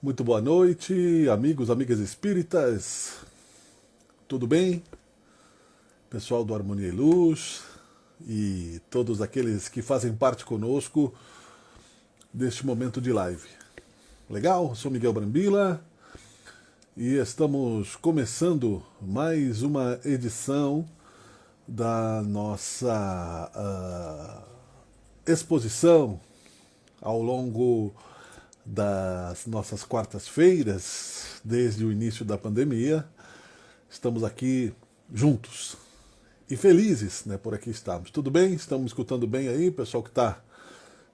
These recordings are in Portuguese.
Muito boa noite, amigos, amigas espíritas, tudo bem? Pessoal do Harmonia e Luz e todos aqueles que fazem parte conosco deste momento de live. Legal? Sou Miguel Brambila e estamos começando mais uma edição da nossa exposição ao longo das nossas quartas-feiras, desde o início da pandemia. Estamos aqui juntos e felizes, né, por aqui estamos. Tudo bem? Estamos escutando bem aí, pessoal que está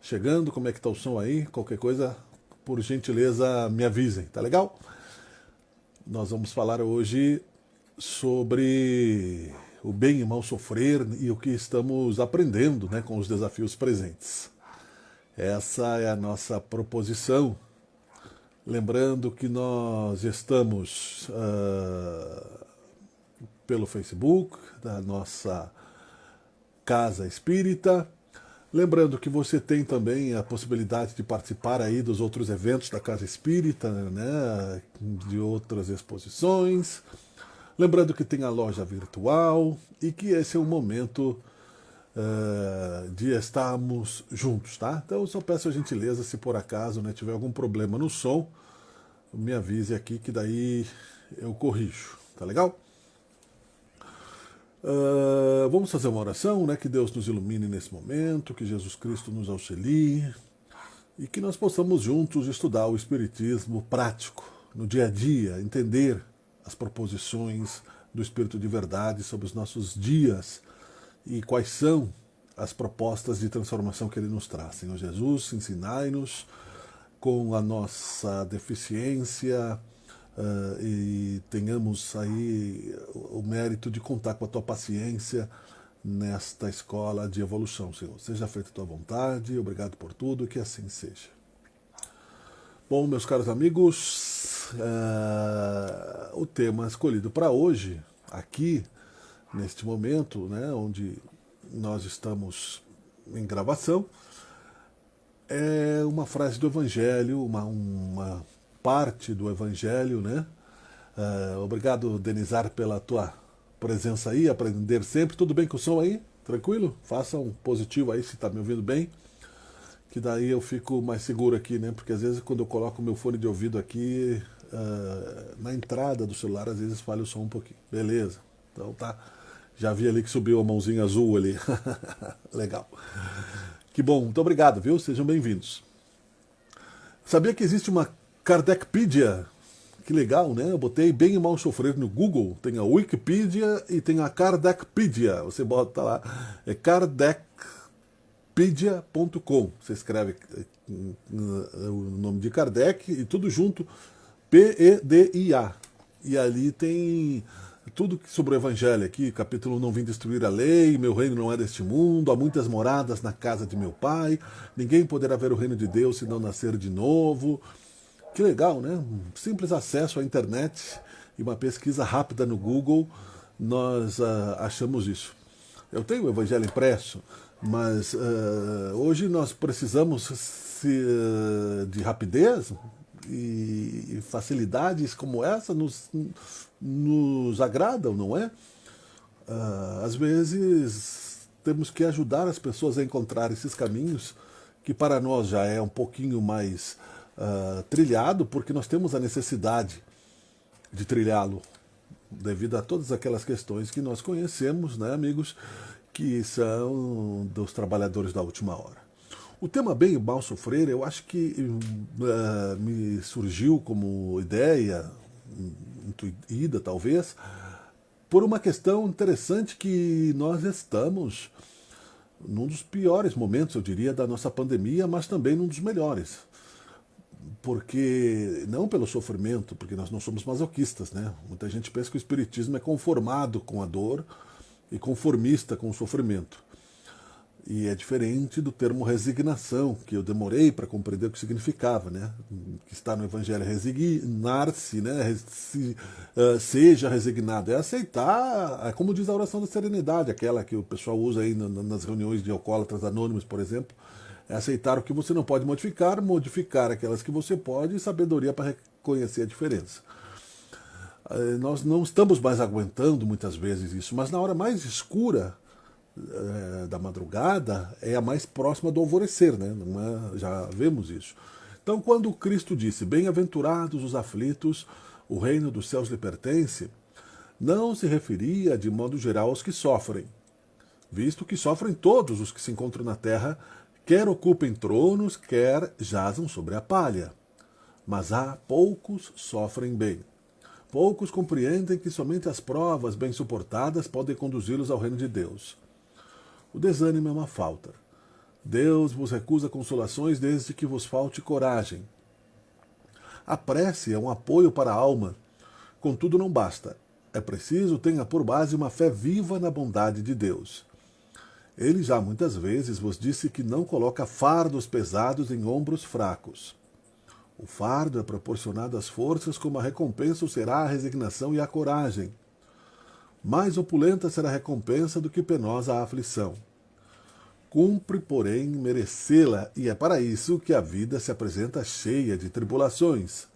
chegando, como é que está o som aí? Qualquer coisa, por gentileza, me avisem, tá legal? Nós vamos falar hoje sobre o bem e mal sofrer e o que estamos aprendendo, né, com os desafios presentes. Essa é a nossa proposição. Lembrando que nós estamos pelo Facebook, da nossa Casa Espírita. Lembrando que você tem também a possibilidade de participar aí dos outros eventos da Casa Espírita, né, de outras exposições. Lembrando que tem a loja virtual e que esse é o momento de estarmos juntos, tá? Então eu só peço a gentileza, se por acaso, né, tiver algum problema no som, me avise aqui que daí eu corrijo, tá legal? Vamos fazer uma oração, né? Que Deus nos ilumine nesse momento, que Jesus Cristo nos auxilie e que nós possamos juntos estudar o Espiritismo prático, no dia a dia, entender as proposições do Espírito de Verdade sobre os nossos dias e quais são as propostas de transformação que ele nos traz. Senhor Jesus, ensinai-nos com a nossa deficiência, e tenhamos aí o mérito de contar com a tua paciência nesta escola de evolução, Senhor. Seja feita a tua vontade, obrigado por tudo, que assim seja. Bom, meus caros amigos, o tema escolhido para hoje, aqui, neste momento, né, onde nós estamos em gravação, é uma frase do Evangelho, uma parte do Evangelho, né? Obrigado, Denizar, pela tua presença aí, aprender sempre. Tudo bem com o som aí? Tranquilo? Faça um positivo aí se está me ouvindo bem, que daí eu fico mais seguro aqui, né? Porque às vezes quando eu coloco o meu fone de ouvido aqui, na entrada do celular, às vezes falha o som um pouquinho. Beleza, então tá. Já vi ali que subiu a mãozinha azul ali. Legal. Que bom, muito obrigado, viu? Sejam bem-vindos. Sabia que existe uma Kardecpedia? Que legal, né? Eu botei Bem e Mal Sofrer no Google. Tem a Wikipedia e tem a Kardecpedia. Você bota lá, é kardecpedia.com. Você escreve o nome de Kardec e tudo junto, P-E-D-I-A. E ali tem tudo sobre o Evangelho aqui, capítulo Não Vim Destruir a Lei, Meu Reino Não É Deste Mundo, Há Muitas Moradas na Casa de Meu Pai, Ninguém Poderá Ver o Reino de Deus Se Não Nascer de Novo. Que legal, né? Um simples acesso à internet e uma pesquisa rápida no Google, nós achamos isso. Eu tenho o Evangelho impresso, mas hoje nós precisamos de rapidez e facilidades como essa nos agradam, não é? Às vezes temos que ajudar as pessoas a encontrar esses caminhos que para nós já é um pouquinho mais trilhado, porque nós temos a necessidade de trilhá-lo devido a todas aquelas questões que nós conhecemos, né, amigos, que são dos trabalhadores da última hora. O tema Bem e Mal Sofrer, eu acho que me surgiu como ideia, intuída talvez, por uma questão interessante que nós estamos num dos piores momentos, eu diria, da nossa pandemia, mas também num dos melhores. Porque, não pelo sofrimento, porque nós não somos masoquistas, né? Muita gente pensa que o espiritismo é conformado com a dor e conformista com o sofrimento. E é diferente do termo resignação, que eu demorei para compreender o que significava, né? Que está no Evangelho, resignar-se, né? Seja resignado. É aceitar, é como diz a oração da serenidade, aquela que o pessoal usa aí nas reuniões de alcoólatras anônimos, por exemplo. É aceitar o que você não pode modificar, modificar aquelas que você pode e sabedoria para reconhecer a diferença. Nós não estamos mais aguentando muitas vezes isso, mas na hora mais escura da madrugada é a mais próxima do alvorecer, né? Não é, já vemos isso. Então, quando Cristo disse, bem-aventurados os aflitos, o reino dos céus lhe pertence, não se referia de modo geral aos que sofrem, visto que sofrem todos os que se encontram na terra, quer ocupem tronos, quer jazam sobre a palha. Mas há poucos sofrem bem. Poucos compreendem que somente as provas bem suportadas podem conduzi-los ao reino de Deus. O desânimo é uma falta. Deus vos recusa consolações desde que vos falte coragem. A prece é um apoio para a alma. Contudo, não basta. É preciso tenha por base uma fé viva na bondade de Deus. Ele já muitas vezes vos disse que não coloca fardos pesados em ombros fracos. O fardo é proporcionado às forças, como a recompensa será a resignação e a coragem. Mais opulenta será a recompensa do que penosa a aflição. Cumpre, porém, merecê-la, e é para isso que a vida se apresenta cheia de tribulações.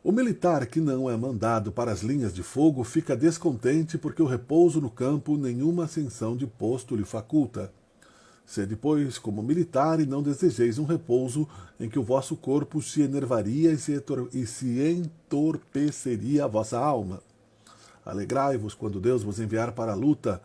O militar que não é mandado para as linhas de fogo fica descontente porque o repouso no campo nenhuma ascensão de posto lhe faculta. Sede, pois, como militar e não desejeis um repouso em que o vosso corpo se enervaria e se entorpeceria a vossa alma. Alegrai-vos quando Deus vos enviar para a luta.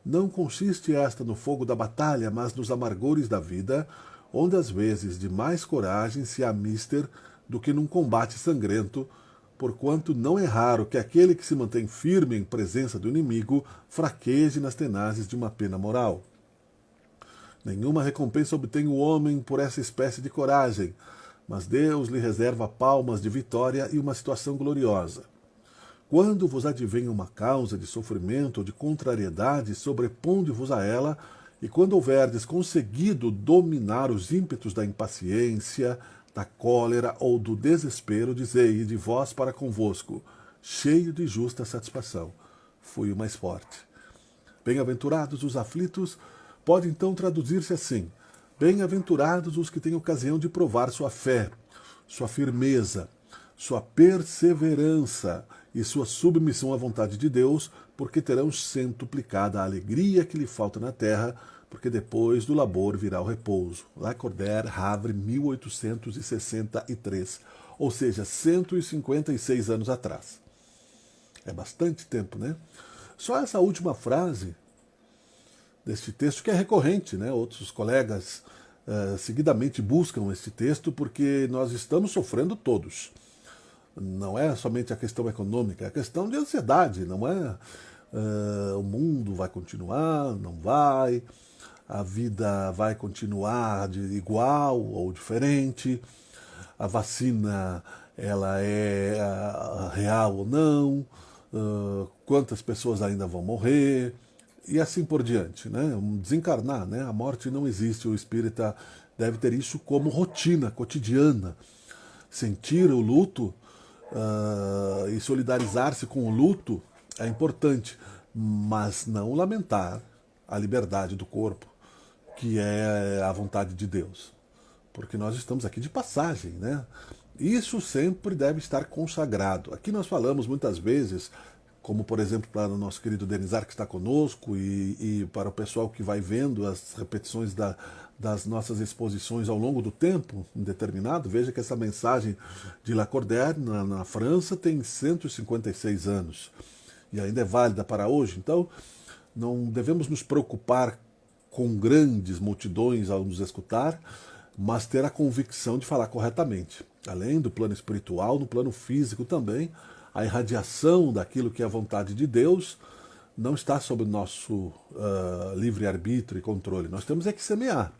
Não consiste esta no fogo da batalha, mas nos amargores da vida, onde às vezes de mais coragem se há mister do que num combate sangrento, porquanto não é raro que aquele que se mantém firme em presença do inimigo fraqueje nas tenazes de uma pena moral. Nenhuma recompensa obtém o homem por essa espécie de coragem, mas Deus lhe reserva palmas de vitória e uma situação gloriosa. Quando vos advém uma causa de sofrimento ou de contrariedade, sobreponde-vos a ela, e quando houverdes conseguido dominar os ímpetos da impaciência, da cólera ou do desespero, dizei de vós para convosco, cheio de justa satisfação, fui o mais forte. Bem-aventurados os aflitos, pode então traduzir-se assim, bem-aventurados os que têm ocasião de provar sua fé, sua firmeza, sua perseverança e sua submissão à vontade de Deus, porque terão centuplicada a alegria que lhe falta na terra, porque depois do labor virá o repouso. Lacordaire, Havre, 1863, ou seja, 156 anos atrás. É bastante tempo, né? Só essa última frase deste texto que é recorrente, né? Outros colegas seguidamente buscam este texto porque nós estamos sofrendo todos. Não é somente a questão econômica, é a questão de ansiedade, não é? O mundo vai continuar, não vai, a vida vai continuar de igual ou diferente, a vacina ela é real ou não, quantas pessoas ainda vão morrer, e assim por diante, né? Desencarnar, né? A morte não existe, o espírita deve ter isso como rotina cotidiana. Sentir o luto e solidarizar-se com o luto é importante, mas não lamentar a liberdade do corpo, que é a vontade de Deus. Porque nós estamos aqui de passagem, né? Isso sempre deve estar consagrado. Aqui nós falamos muitas vezes, como por exemplo para o nosso querido Denizar que está conosco e para o pessoal que vai vendo as repetições das nossas exposições ao longo do tempo indeterminado, veja que essa mensagem de Lacordaire na França tem 156 anos e ainda é válida para hoje. Então não devemos nos preocupar com grandes multidões ao nos escutar, mas ter a convicção de falar corretamente. Além do plano espiritual, no plano físico também, a irradiação daquilo que é a vontade de Deus não está sob o nosso livre-arbítrio e controle. Nós temos é que semear.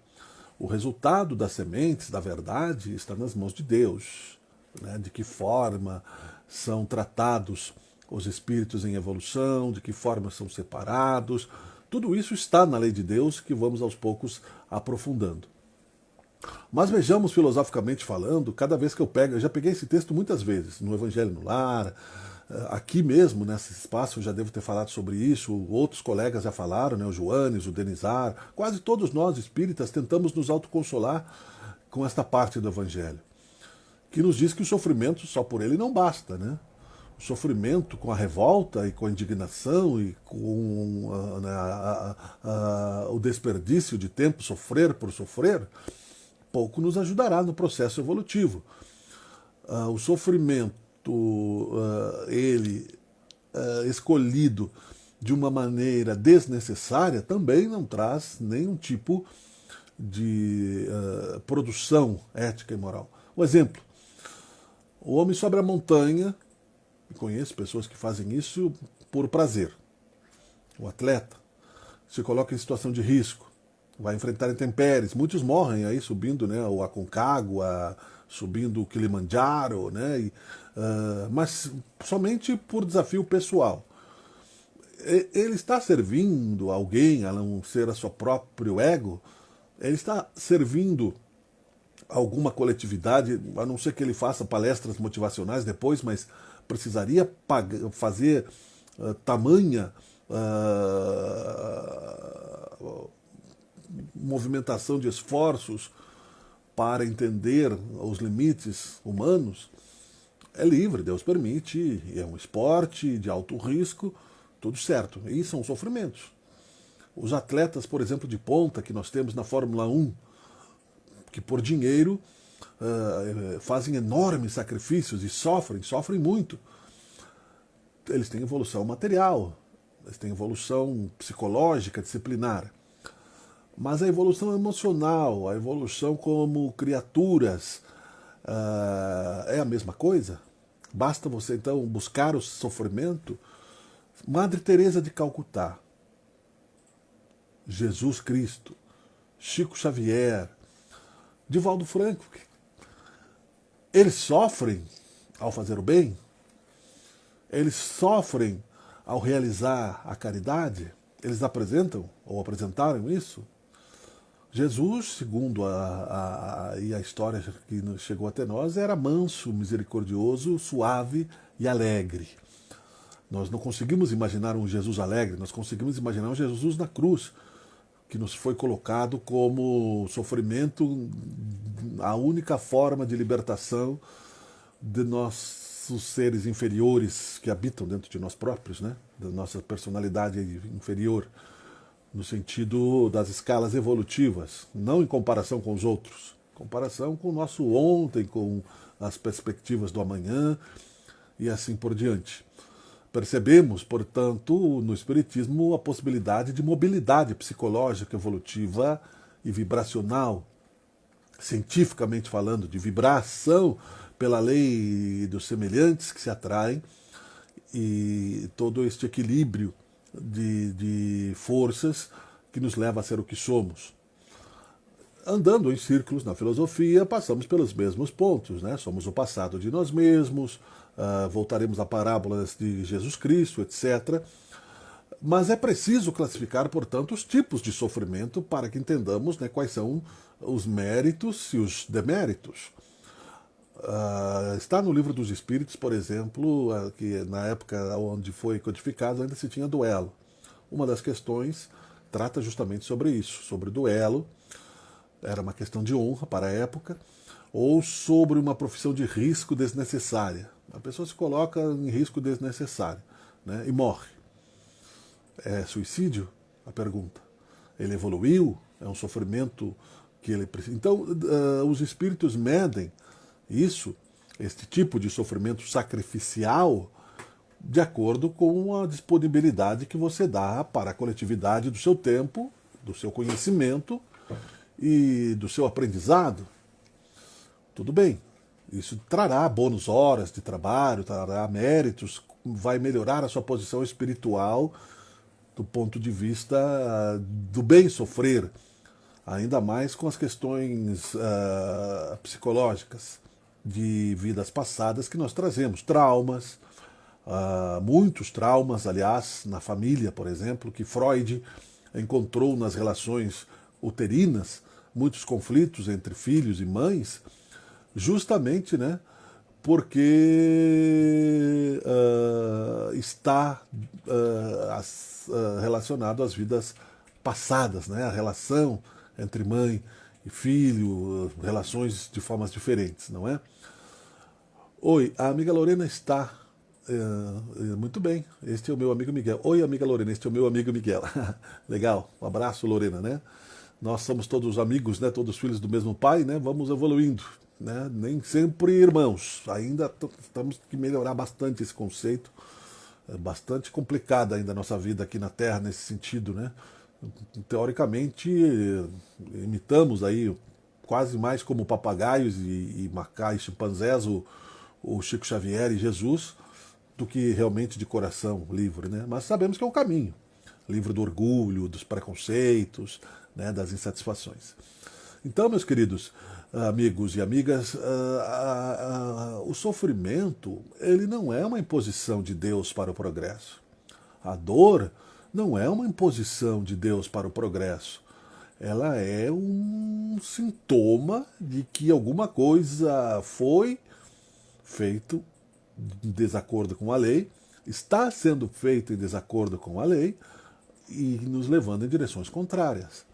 O resultado das sementes, da verdade, está nas mãos de Deus. Né? De que forma são tratados os espíritos em evolução, de que forma são separados. Tudo isso está na lei de Deus que vamos aos poucos aprofundando. Mas vejamos filosoficamente falando, cada vez que eu já peguei esse texto muitas vezes, no Evangelho no Lar, Aqui mesmo, nesse espaço, eu já devo ter falado sobre isso, outros colegas já falaram, né, o Joanes, o Denizar, quase todos nós espíritas tentamos nos autoconsolar com esta parte do Evangelho, que nos diz que o sofrimento só por ele não basta, né? O sofrimento com a revolta e com a indignação e com o desperdício de tempo, sofrer por sofrer, pouco nos ajudará no processo evolutivo. O sofrimento, ele escolhido de uma maneira desnecessária, também não traz nenhum tipo de produção ética e moral. Um exemplo, o homem sobe a montanha, conheço pessoas que fazem isso por prazer. O atleta se coloca em situação de risco, vai enfrentar intempéries. Muitos morrem aí subindo, né, o Aconcagua, subindo o Kilimanjaro, né, mas somente por desafio pessoal. Ele está servindo alguém, a não ser a seu próprio ego? Ele está servindo alguma coletividade, a não ser que ele faça palestras motivacionais depois, mas precisaria fazer tamanha movimentação de esforços para entender os limites humanos? É livre, Deus permite, é um esporte de alto risco, tudo certo. E são sofrimentos. Os atletas, por exemplo, de ponta que nós temos na Fórmula 1, que por dinheiro fazem enormes sacrifícios e sofrem muito. Eles têm evolução material, eles têm evolução psicológica, disciplinar. Mas a evolução emocional, a evolução como criaturas, é a mesma coisa? Basta você então buscar o sofrimento? Madre Teresa de Calcutá, Jesus Cristo, Chico Xavier, Divaldo Franco, eles sofrem ao fazer o bem? Eles sofrem ao realizar a caridade? Eles apresentam ou apresentaram isso? Jesus, segundo a história que chegou até nós, era manso, misericordioso, suave e alegre. Nós não conseguimos imaginar um Jesus alegre, nós conseguimos imaginar um Jesus na cruz, que nos foi colocado como sofrimento, a única forma de libertação de nossos seres inferiores que habitam dentro de nós próprios, né? Da nossa personalidade inferior, no sentido das escalas evolutivas, não em comparação com os outros, comparação com o nosso ontem, com as perspectivas do amanhã e assim por diante. Percebemos, portanto, no Espiritismo a possibilidade de mobilidade psicológica, evolutiva e vibracional, cientificamente falando, de vibração pela lei dos semelhantes que se atraem e todo este equilíbrio de forças que nos leva a ser o que somos. Andando em círculos na filosofia, passamos pelos mesmos pontos, né? Somos o passado de nós mesmos, voltaremos a parábolas de Jesus Cristo, etc. Mas é preciso classificar, portanto, os tipos de sofrimento para que entendamos, né, quais são os méritos e os deméritos. Está no Livro dos Espíritos, por exemplo, que na época onde foi codificado ainda se tinha duelo. Uma das questões trata justamente sobre isso, sobre duelo. Era uma questão de honra para a época, ou sobre uma profissão de risco desnecessária. A pessoa se coloca em risco desnecessário, né, e morre. É suicídio? A pergunta. Ele evoluiu? É um sofrimento que ele precisa. Então, os espíritos medem isso, este tipo de sofrimento sacrificial, de acordo com a disponibilidade que você dá para a coletividade do seu tempo, do seu conhecimento e do seu aprendizado. Tudo bem, isso trará bônus horas de trabalho, trará méritos, vai melhorar a sua posição espiritual do ponto de vista do bem sofrer, ainda mais com as questões psicológicas de vidas passadas que nós trazemos, traumas, muitos traumas, aliás, na família, por exemplo, que Freud encontrou nas relações uterinas, muitos conflitos entre filhos e mães, justamente, né, porque está relacionado às vidas passadas, né? A relação entre mãe e filho, relações de formas diferentes, não é? Oi, a amiga Lorena está. Muito bem, este é o meu amigo Miguel. Oi, amiga Lorena, este é o meu amigo Miguel. Legal, um abraço, Lorena, né? Nós somos todos amigos, né? Todos filhos do mesmo pai, né? Vamos evoluindo, né? Nem sempre irmãos. Ainda temos que melhorar bastante esse conceito. É bastante complicada ainda a nossa vida aqui na Terra nesse sentido, né? Teoricamente, imitamos aí quase mais como papagaios e macacos, chimpanzés, o Chico Xavier e Jesus, do que realmente de coração livre, né? Mas sabemos que é um caminho, livre do orgulho, dos preconceitos, né, das insatisfações. Então, meus queridos amigos e amigas, o sofrimento ele não é uma imposição de Deus para o progresso. A dor não é uma imposição de Deus para o progresso. Ela é um sintoma de que alguma coisa foi feito em desacordo com a lei, está sendo feito em desacordo com a lei e nos levando em direções contrárias.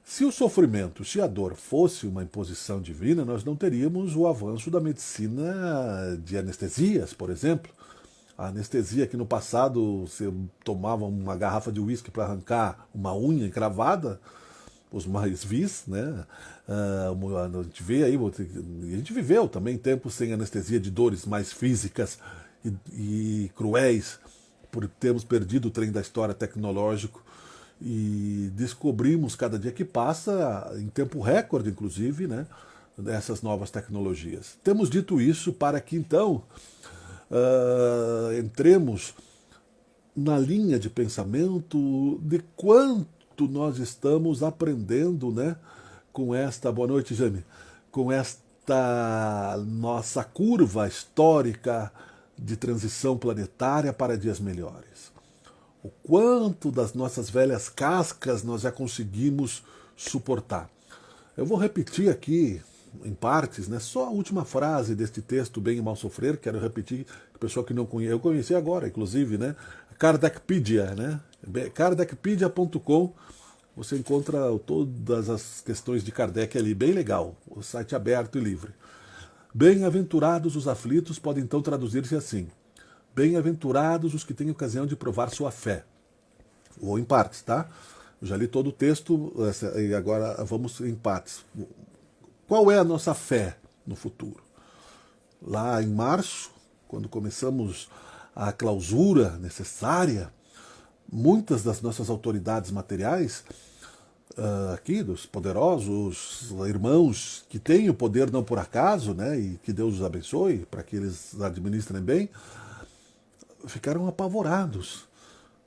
Se o sofrimento, se a dor fosse uma imposição divina, nós não teríamos o avanço da medicina de anestesias, por exemplo. A anestesia que no passado você tomava uma garrafa de uísque para arrancar uma unha encravada, os mais vis, né? A gente vê aí, a gente viveu também tempos sem anestesia de dores mais físicas e cruéis, por termos perdido o trem da história tecnológico e descobrimos cada dia que passa, em tempo recorde inclusive, né, essas novas tecnologias. Temos dito isso para que então entremos na linha de pensamento de quanto nós estamos aprendendo, né, com esta, boa noite, Jane, com esta nossa curva histórica de transição planetária para dias melhores. O quanto das nossas velhas cascas nós já conseguimos suportar. Eu vou repetir aqui, em partes, né, só a última frase deste texto, Bem e Mal Sofrer, quero repetir, o pessoal que não conhece, eu conheci agora, inclusive, né, Kardecpedia, né, kardecpedia.com, você encontra todas as questões de Kardec ali, bem legal, o site aberto e livre. Bem-aventurados os aflitos podem então traduzir-se assim: bem-aventurados os que têm ocasião de provar sua fé. Ou em partes, tá? Eu já li todo o texto e agora vamos em partes. Qual é a nossa fé no futuro? Lá em março, quando começamos a clausura necessária, muitas das nossas autoridades materiais, aqui dos poderosos irmãos que têm o poder não por acaso, né, e que Deus os abençoe para que eles administrem bem, ficaram apavorados.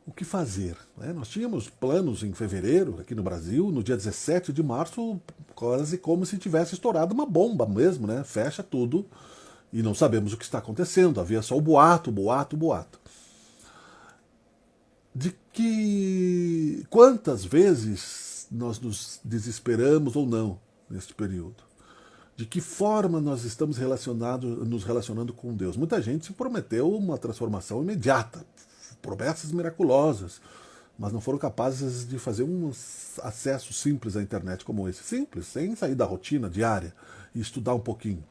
O que fazer? Nós tínhamos planos em fevereiro, aqui no Brasil, no dia 17 de março, quase como se tivesse estourado uma bomba mesmo, né? Fecha tudo e não sabemos o que está acontecendo. Havia só o boato. De que quantas vezes nós nos desesperamos ou não neste período? De que forma nós estamos nos relacionando com Deus? Muita gente se prometeu uma transformação imediata, promessas miraculosas, mas não foram capazes de fazer um acesso simples à internet como esse. Simples, sem sair da rotina diária e estudar um pouquinho.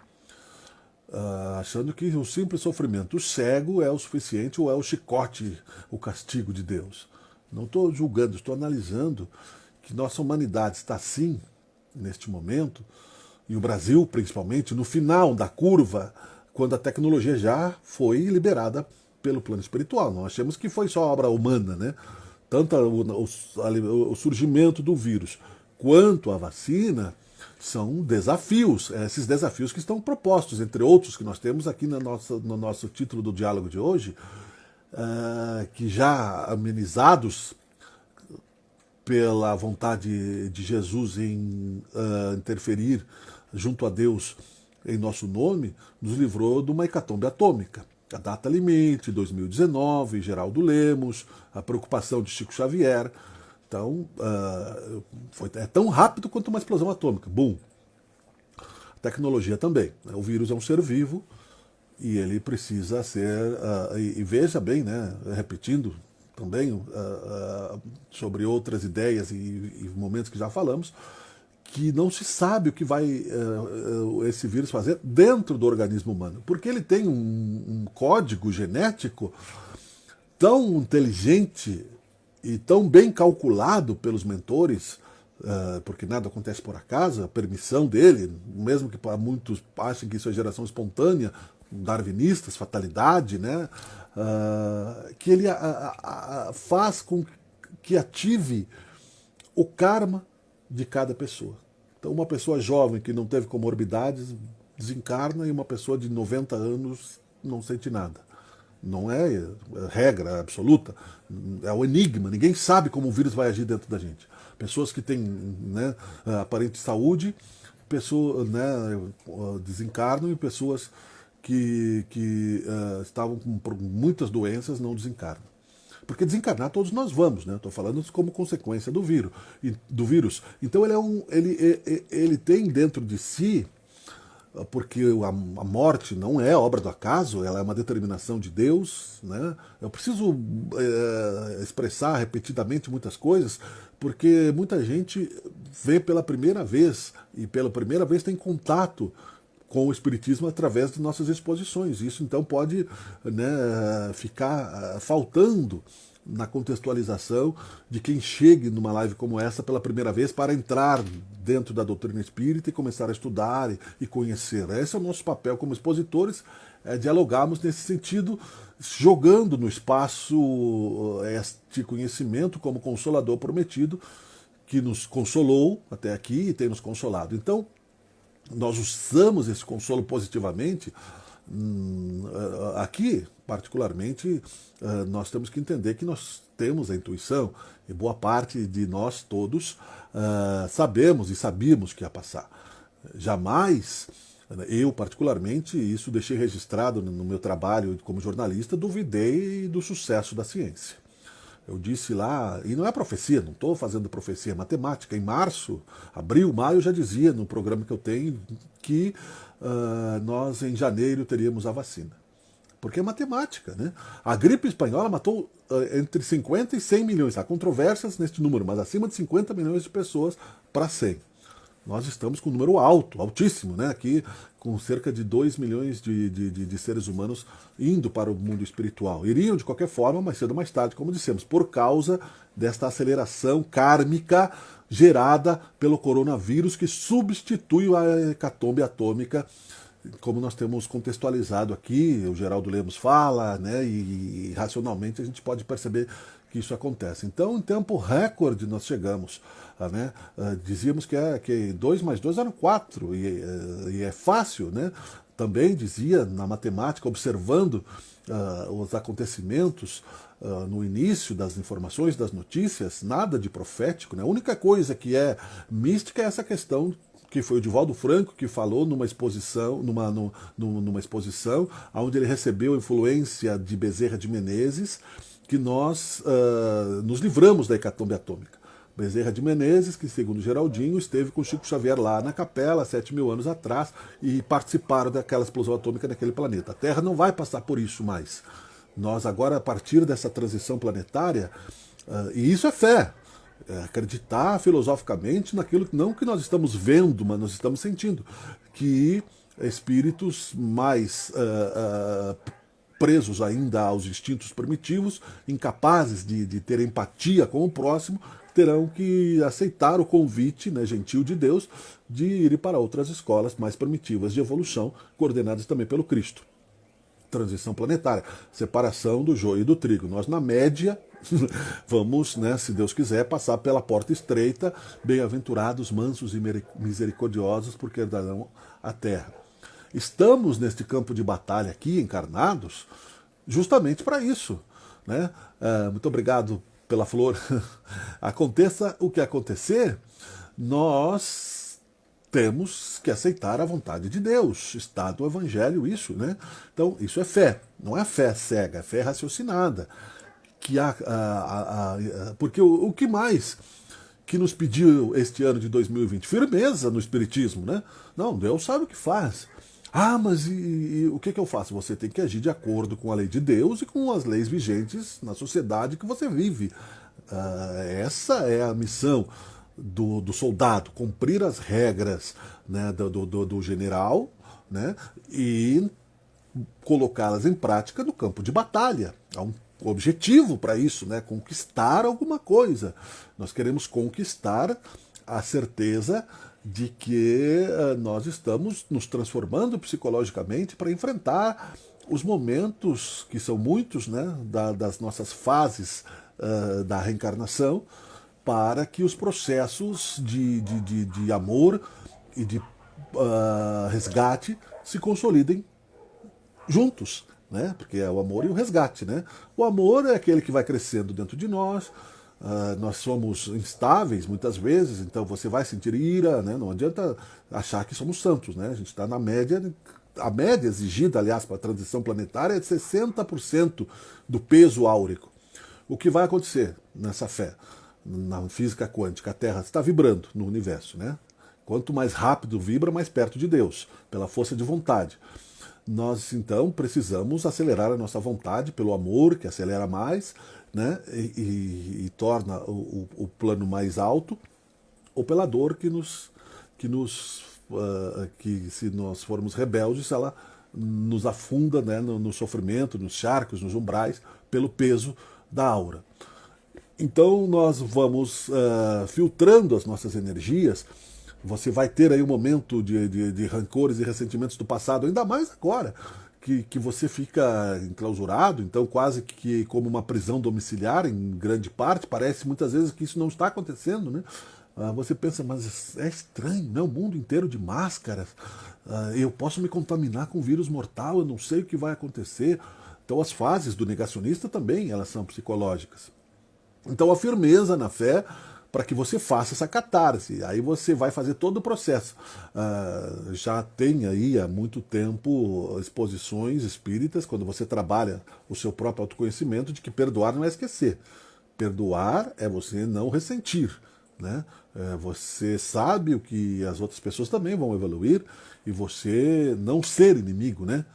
Achando que o simples sofrimento cego é o suficiente ou é o chicote, o castigo de Deus. Não estou julgando, estou analisando que nossa humanidade está assim, neste momento, e o Brasil, principalmente, no final da curva, quando a tecnologia já foi liberada pelo plano espiritual. Não achamos que foi só obra humana, né? Tanto o surgimento do vírus quanto a vacina são desafios, esses desafios que estão propostos, entre outros que nós temos aqui no nosso título do diálogo de hoje, que já amenizados pela vontade de Jesus em interferir junto a Deus em nosso nome, nos livrou de uma hecatombe atômica. A data limite, 2019, Geraldo Lemos, a preocupação de Chico Xavier. Então, é tão rápido quanto uma explosão atômica. Bum! tecnologia também. O vírus é um ser vivo e ele precisa ser... e veja bem, né, repetindo também sobre outras ideias e momentos que já falamos, que não se sabe o que vai esse vírus fazer dentro do organismo humano, porque ele tem um código genético tão inteligente e tão bem calculado pelos mentores, porque nada acontece por acaso, a permissão dele, mesmo que para muitos achem que isso é geração espontânea, darwinistas, fatalidade, né, que ele faz com que ative o karma de cada pessoa. Então, uma pessoa jovem que não teve comorbidades desencarna e uma pessoa de 90 anos não sente nada. Não é regra absoluta, é o enigma. Ninguém sabe como o vírus vai agir dentro da gente. Pessoas que têm, né, aparente saúde, pessoas, né, desencarnam, e pessoas que estavam com muitas doenças não desencarnam. Porque desencarnar todos nós vamos, né? Estou falando como consequência do vírus. Então ele tem dentro de si, porque a morte não é obra do acaso, ela é uma determinação de Deus, né? Eu preciso expressar repetidamente muitas coisas, porque muita gente vê pela primeira vez, e pela primeira vez tem contato com o Espiritismo através de nossas exposições. Isso, então, pode, né, ficar faltando na contextualização de quem chegue numa live como essa pela primeira vez para entrar dentro da doutrina espírita e começar a estudar e conhecer. Esse é o nosso papel como expositores, dialogarmos nesse sentido, jogando no espaço este conhecimento como consolador prometido, que nos consolou até aqui e tem nos consolado. Então, nós usamos esse consolo positivamente. Aqui, particularmente, nós temos que entender que nós temos a intuição, e boa parte de nós todos sabemos e sabíamos que ia passar. Jamais, eu particularmente, isso deixei registrado no meu trabalho como jornalista, duvidei do sucesso da ciência. Eu disse lá, e não é profecia, não estou fazendo profecia, é matemática. Em março, abril, maio, eu já dizia no programa que eu tenho que nós em janeiro teríamos a vacina. Porque é matemática, né? A gripe espanhola matou entre 50 e 100 milhões. Há controvérsias neste número, mas acima de 50 milhões de pessoas para 100. Nós estamos com um número alto, altíssimo, né? Aqui com cerca de 2 milhões de seres humanos indo para o mundo espiritual. Iriam de qualquer forma, mais cedo ou mais tarde, como dissemos, por causa desta aceleração kármica gerada pelo coronavírus, que substitui a hecatombe atômica, como nós temos contextualizado aqui, o Geraldo Lemos fala, né, e racionalmente a gente pode perceber que isso acontece. Então, em tempo recorde nós chegamos, né, dizíamos que 2 mais 2 eram 4, e é fácil, né? Também dizia na matemática, observando os acontecimentos no início das informações, das notícias, nada de profético, né? A única coisa que é mística é essa questão que foi o Divaldo Franco que falou numa exposição, numa exposição onde ele recebeu influência de Bezerra de Menezes, que nós nos livramos da hecatombe atômica. Bezerra de Menezes, que segundo Geraldinho, esteve com Chico Xavier lá na capela 7.000 anos atrás e participaram daquela explosão atômica naquele planeta. A Terra não vai passar por isso mais. Nós agora, a partir dessa transição planetária, e isso é fé, acreditar filosoficamente naquilo não que nós estamos vendo, mas nós estamos sentindo, que espíritos mais presos ainda aos instintos primitivos, incapazes de ter empatia com o próximo, terão que aceitar o convite, né, gentil de Deus, de ir para outras escolas mais primitivas de evolução, coordenadas também pelo Cristo. Transição planetária, separação do joio e do trigo. Nós, na média, vamos, né, se Deus quiser, passar pela porta estreita, bem-aventurados, mansos e misericordiosos, porque herdarão a terra. Estamos neste campo de batalha aqui, encarnados, justamente para isso, né? Muito obrigado pela flor. Aconteça o que acontecer, nós temos que aceitar a vontade de Deus. Está no Evangelho isso, né? Então, isso é fé. Não é fé cega, é fé raciocinada. Porque o que mais que nos pediu este ano de 2020? Firmeza no Espiritismo, né? Não, Deus sabe o que faz. Ah, mas e o que eu faço? Você tem que agir de acordo com a lei de Deus e com as leis vigentes na sociedade que você vive. Essa é a missão do soldado, cumprir as regras, né, do general, né, e colocá-las em prática no campo de batalha. Há um objetivo para isso, né, conquistar alguma coisa. Nós queremos conquistar a certeza de que nós estamos nos transformando psicologicamente para enfrentar os momentos, que são muitos, né, das nossas fases da reencarnação, para que os processos de amor e de resgate se consolidem juntos, né? Porque é o amor e o resgate, né? O amor é aquele que vai crescendo dentro de nós. Nós somos instáveis muitas vezes, então você vai sentir ira, né? Não adianta achar que somos santos, né? A gente está na média. A média exigida, aliás, para a transição planetária é de 60% do peso áurico. O que vai acontecer nessa fé? Na física quântica, a Terra está vibrando no universo, né? Quanto mais rápido vibra, mais perto de Deus, pela força de vontade. Nós, então, precisamos acelerar a nossa vontade pelo amor, que acelera mais, né? E torna o plano mais alto, ou pela dor que se nós formos rebeldes, ela nos afunda, né, no sofrimento, nos charcos, nos umbrais, pelo peso da aura. Então nós vamos filtrando as nossas energias. Você vai ter aí um momento de rancores e ressentimentos do passado, ainda mais agora, que você fica enclausurado, então quase que como uma prisão domiciliar, em grande parte. Parece muitas vezes que isso não está acontecendo, né? Você pensa, mas é estranho, né? O mundo inteiro de máscaras, eu posso me contaminar com vírus mortal, eu não sei o que vai acontecer. Então as fases do negacionista também, elas são psicológicas. Então a firmeza na fé para que você faça essa catarse. Aí você vai fazer todo o processo. Já tem aí há muito tempo exposições espíritas, quando você trabalha o seu próprio autoconhecimento, de que perdoar não é esquecer. Perdoar é você não ressentir, né? Você sabe o que as outras pessoas também vão evoluir e você não ser inimigo, né?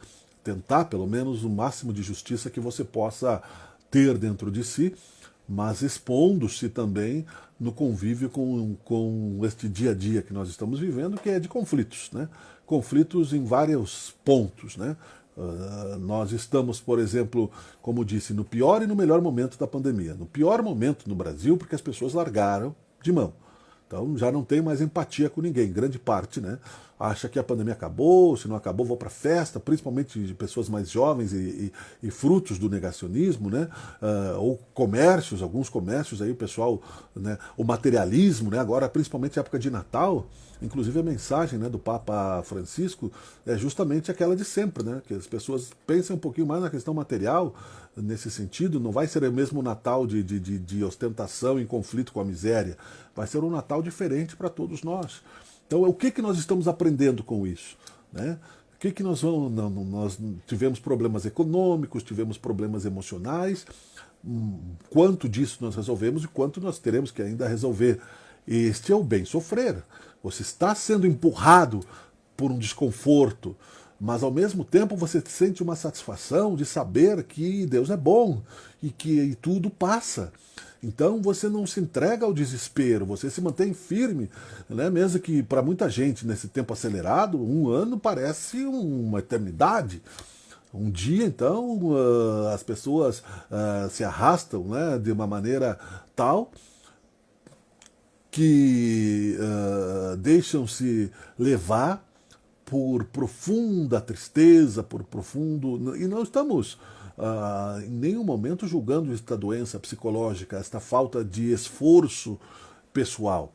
Tentar pelo menos o máximo de justiça que você possa ter dentro de si, mas expondo-se também no convívio com este dia a dia que nós estamos vivendo, que é de conflitos, né? Conflitos em vários pontos, né? Nós estamos, por exemplo, como disse, no pior e no melhor momento da pandemia. No pior momento no Brasil, porque as pessoas largaram de mão. Então já não tem mais empatia com ninguém, grande parte, né? Acha que a pandemia acabou, se não acabou, vou para festa, principalmente de pessoas mais jovens e frutos do negacionismo, né? Ou comércios, alguns comércios aí, o pessoal, né? O materialismo, né? Agora, principalmente época de Natal, inclusive a mensagem, né, do Papa Francisco é justamente aquela de sempre, né? Que as pessoas pensem um pouquinho mais na questão material, nesse sentido. Não vai ser o mesmo Natal de ostentação em conflito com a miséria, vai ser um Natal diferente para todos nós. Então, o que nós estamos aprendendo com isso, né? O que nós vamos... Nós tivemos problemas econômicos, tivemos problemas emocionais, quanto disso nós resolvemos e quanto nós teremos que ainda resolver. Este é o bem sofrer. Você está sendo empurrado por um desconforto, mas ao mesmo tempo você sente uma satisfação de saber que Deus é bom e que tudo passa. Então você não se entrega ao desespero, você se mantém firme, né? Mesmo que para muita gente nesse tempo acelerado, um ano parece uma eternidade. Um dia, então, as pessoas se arrastam, né, de uma maneira tal que deixam-se levar por profunda tristeza, por profundo... E não estamos em nenhum momento julgando esta doença psicológica, esta falta de esforço pessoal.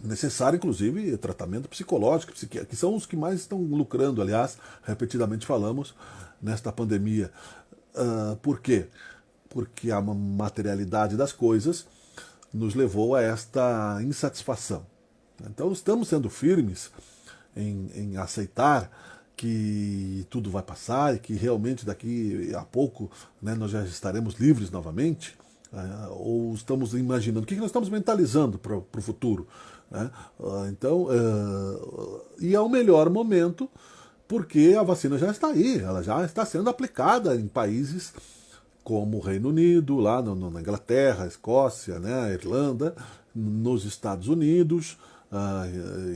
Necessário, inclusive, tratamento psicológico, que são os que mais estão lucrando, aliás, repetidamente falamos, nesta pandemia. Por quê? Porque a materialidade das coisas nos levou a esta insatisfação. Então estamos sendo firmes em aceitar que tudo vai passar e que realmente daqui a pouco, né, nós já estaremos livres novamente. Ou estamos imaginando? O que nós estamos mentalizando para o futuro? Né? Então, e é o melhor momento porque a vacina já está aí, ela já está sendo aplicada em países como o Reino Unido, lá na Inglaterra, Escócia, né, Irlanda, nos Estados Unidos,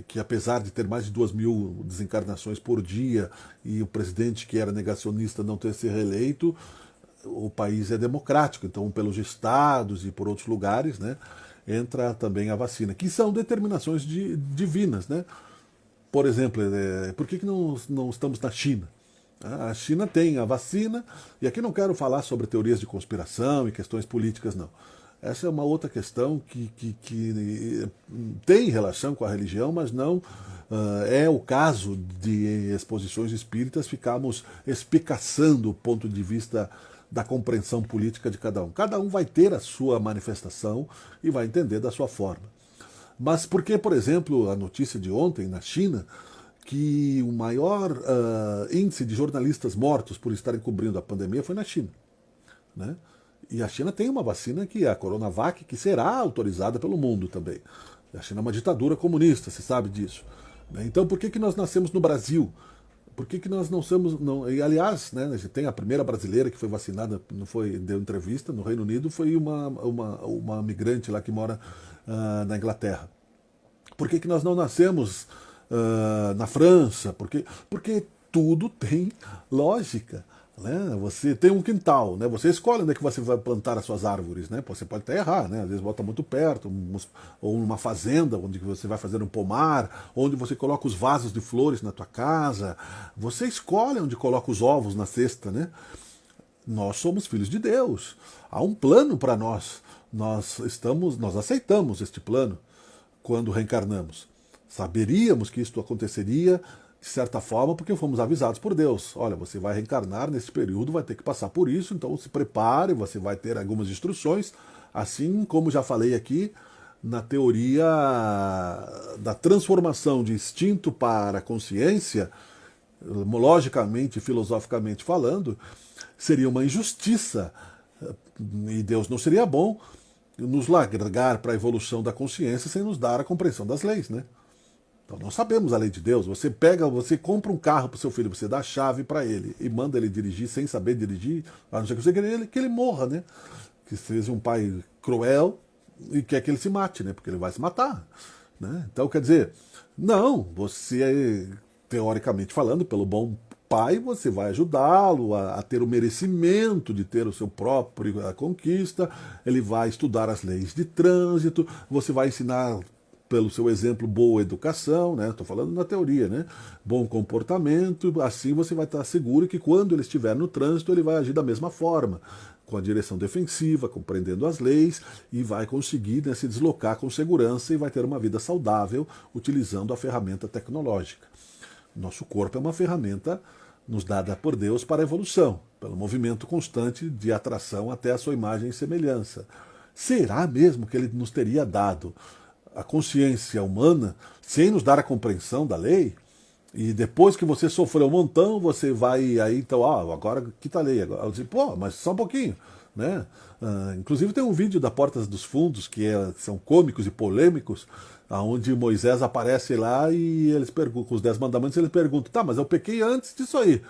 que apesar de ter mais de 2.000 desencarnações por dia e o presidente que era negacionista não ter se reeleito, o país é democrático, então pelos estados e por outros lugares, né, entra também a vacina, que são determinações divinas, né? Por exemplo, por que não estamos na China? A China tem a vacina, e aqui não quero falar sobre teorias de conspiração e questões políticas, não. Essa é uma outra questão que tem relação com a religião, mas não é o caso de exposições espíritas ficarmos espicaçando o ponto de vista da compreensão política de cada um. Cada um vai ter a sua manifestação e vai entender da sua forma. Mas por que, por exemplo, a notícia de ontem na China, que o maior índice de jornalistas mortos por estarem cobrindo a pandemia foi na China, né? E a China tem uma vacina que é a Coronavac, que será autorizada pelo mundo também. A China é uma ditadura comunista, se sabe disso. Né? Então por que nós nascemos no Brasil? Por que nós não somos... Não, e aliás, né, a gente tem a primeira brasileira que foi vacinada, não foi, deu entrevista no Reino Unido, foi uma migrante lá que mora na Inglaterra. Por que nós não nascemos na França? Porque tudo tem lógica. Né? Você tem um quintal, né? Você escolhe onde é que você vai plantar as suas árvores. Né? Você pode até errar, né? Às vezes bota muito perto, ou numa fazenda onde você vai fazer um pomar, onde você coloca os vasos de flores na tua casa. Você escolhe onde coloca os ovos na cesta. Né? Nós somos filhos de Deus. Há um plano para nós. Nós aceitamos este plano quando reencarnamos. Saberíamos que isto aconteceria de certa forma porque fomos avisados por Deus. Olha, você vai reencarnar nesse período, vai ter que passar por isso, então se prepare, você vai ter algumas instruções, assim como já falei aqui na teoria da transformação de instinto para consciência, logicamente e filosoficamente falando, seria uma injustiça e Deus não seria bom nos largar para a evolução da consciência sem nos dar a compreensão das leis, né? Então nós sabemos a lei de Deus. Você compra um carro para o seu filho, você dá a chave para ele e manda ele dirigir sem saber dirigir, a não ser que você queira que ele morra, né? Que seja um pai cruel e quer que ele se mate, né? Porque ele vai se matar, né? Então quer dizer, não, você teoricamente falando, pelo bom pai, você vai ajudá-lo a ter o merecimento de ter o seu próprio conquista, ele vai estudar as leis de trânsito, você vai ensinar pelo seu exemplo, boa educação, né? Estou falando na teoria, né? Bom comportamento, assim você vai estar seguro que quando ele estiver no trânsito, ele vai agir da mesma forma, com a direção defensiva, compreendendo as leis, e vai conseguir, né, se deslocar com segurança e vai ter uma vida saudável utilizando a ferramenta tecnológica. Nosso corpo é uma ferramenta nos dada por Deus para a evolução, pelo movimento constante de atração até a sua imagem e semelhança. Será mesmo que ele nos teria dado a consciência humana sem nos dar a compreensão da lei? E depois que você sofreu um montão, você vai aí, então, agora quita a lei. Agora, eu digo, pô, mas só um pouquinho. Né? Inclusive tem um vídeo da Portas dos Fundos, são cômicos e polêmicos, onde Moisés aparece lá e eles perguntam, com os 10 mandamentos, eles perguntam, tá, mas eu pequei antes disso aí.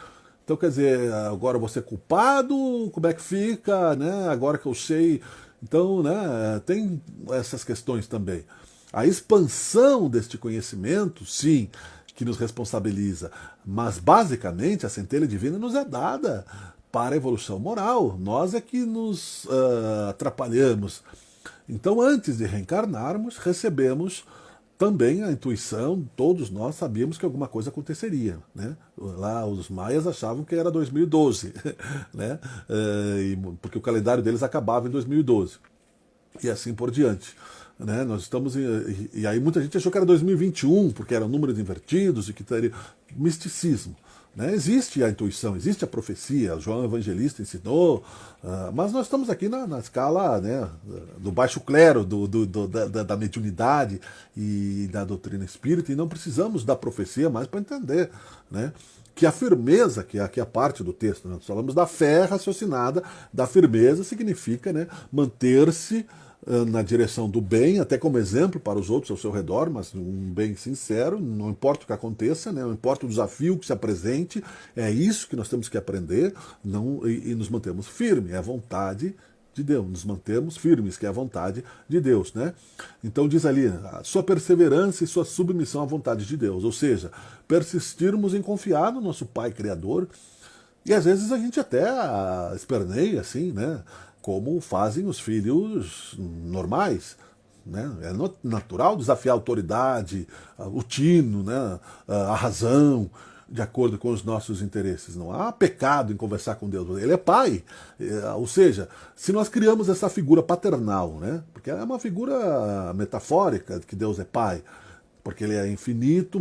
Então, quer dizer, agora você é culpado, como é que fica, né? Agora que eu sei. Então, né, tem essas questões também. A expansão deste conhecimento, sim, que nos responsabiliza, mas basicamente a centelha divina nos é dada para a evolução moral. Nós é que nos atrapalhamos. Então, antes de reencarnarmos, recebemos também a intuição, todos nós sabíamos que alguma coisa aconteceria. Né? Lá os maias achavam que era 2012, né? Porque o calendário deles acabava em 2012. E assim por diante. Né? Nós estamos e aí muita gente achou que era 2021, porque eram números invertidos e que teria misticismo. Né? Existe a intuição, existe a profecia, João Evangelista ensinou, mas nós estamos aqui na escala, né, do baixo clero, da mediunidade e da doutrina espírita, e não precisamos da profecia mais para entender. Né? que a firmeza, que é a parte do texto, né? Nós falamos da fé raciocinada, da firmeza significa, né, manter-se na direção do bem, até como exemplo para os outros ao seu redor, mas um bem sincero, não importa o que aconteça, né, não importa o desafio que se apresente, é isso que nós temos que aprender e nos mantemos firmes, é a vontade de Deus, nos mantemos firmes, que é a vontade de Deus, né? Então diz ali, a sua perseverança e sua submissão à vontade de Deus, ou seja, persistirmos em confiar no nosso Pai Criador, e às vezes a gente até esperneia, assim, né? Como fazem os filhos normais, né? É natural desafiar a autoridade, o tino, né? A razão, de acordo com os nossos interesses. Não há pecado em conversar com Deus. Ele é pai. Ou seja, se nós criamos essa figura paternal, né? Porque é uma figura metafórica de que Deus é pai, porque ele é infinito,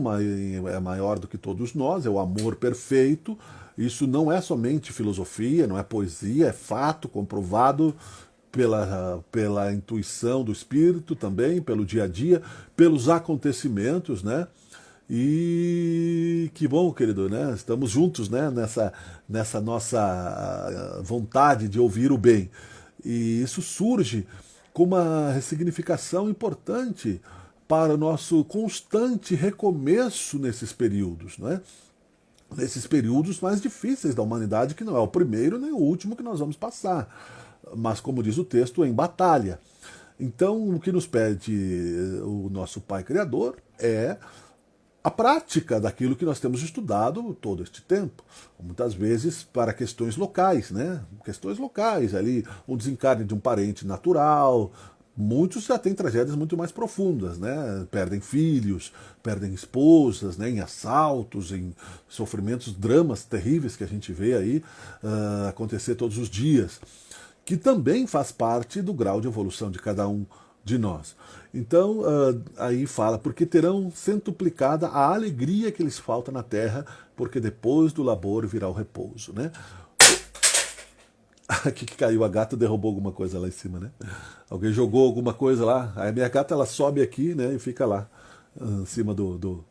é maior do que todos nós, é o amor perfeito. Isso não é somente filosofia, não é poesia, é fato comprovado pela intuição do Espírito também, pelo dia a dia, pelos acontecimentos, né? E que bom, querido, né? Estamos juntos, né? Nessa nossa vontade de ouvir o bem. E isso surge com uma ressignificação importante para o nosso constante recomeço nesses períodos, né? Nesses períodos mais difíceis da humanidade, que não é o primeiro nem o último que nós vamos passar, mas, como diz o texto, em batalha. Então, o que nos pede o nosso Pai Criador é a prática daquilo que nós temos estudado todo este tempo, muitas vezes para questões locais, né? Questões locais, ali, um desencarne de um parente natural. Muitos já têm tragédias muito mais profundas, né? Perdem filhos, perdem esposas, né? Em assaltos, em sofrimentos, dramas terríveis que a gente vê aí acontecer todos os dias, que também faz parte do grau de evolução de cada um de nós. Então, aí fala, porque terão centuplicada a alegria que lhes falta na terra, porque depois do labor virá o repouso, né? Aqui que caiu, a gata derrubou alguma coisa lá em cima, né? Alguém jogou alguma coisa lá, aí a minha gata, ela sobe aqui, né, e fica lá, em cima do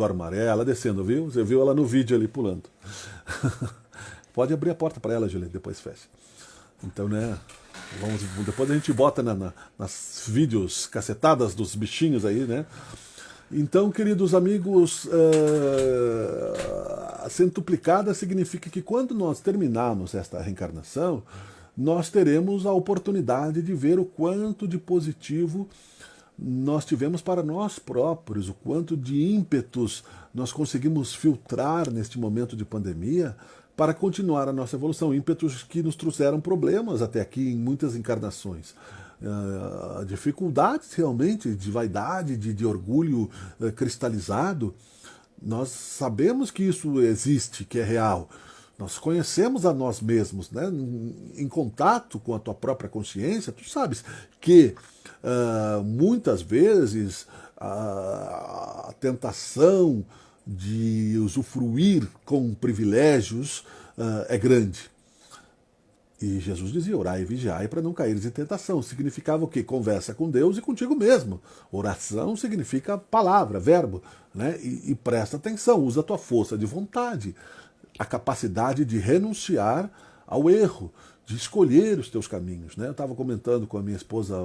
armário. É ela descendo, viu? Você viu ela no vídeo ali pulando. Pode abrir a porta para ela, Juliana, depois fecha. Então, né, depois a gente bota nas vídeos cacetadas dos bichinhos aí, né? Então, queridos amigos, a centuplicada significa que quando nós terminarmos esta reencarnação, nós teremos a oportunidade de ver o quanto de positivo nós tivemos para nós próprios, o quanto de ímpetos nós conseguimos filtrar neste momento de pandemia para continuar a nossa evolução, ímpetos que nos trouxeram problemas até aqui em muitas encarnações. Dificuldades realmente de vaidade, de orgulho cristalizado. Nós sabemos que isso existe, que é real. Nós conhecemos a nós mesmos, né? Em contato com a tua própria consciência, tu sabes que muitas vezes a tentação de usufruir com privilégios é grande. E Jesus dizia, orai e vigiai para não caíres em tentação. Significava o quê? Conversa com Deus e contigo mesmo. Oração significa palavra, verbo, né? E presta atenção, usa a tua força de vontade, a capacidade de renunciar ao erro, de escolher os teus caminhos, né? Eu estava comentando com a minha esposa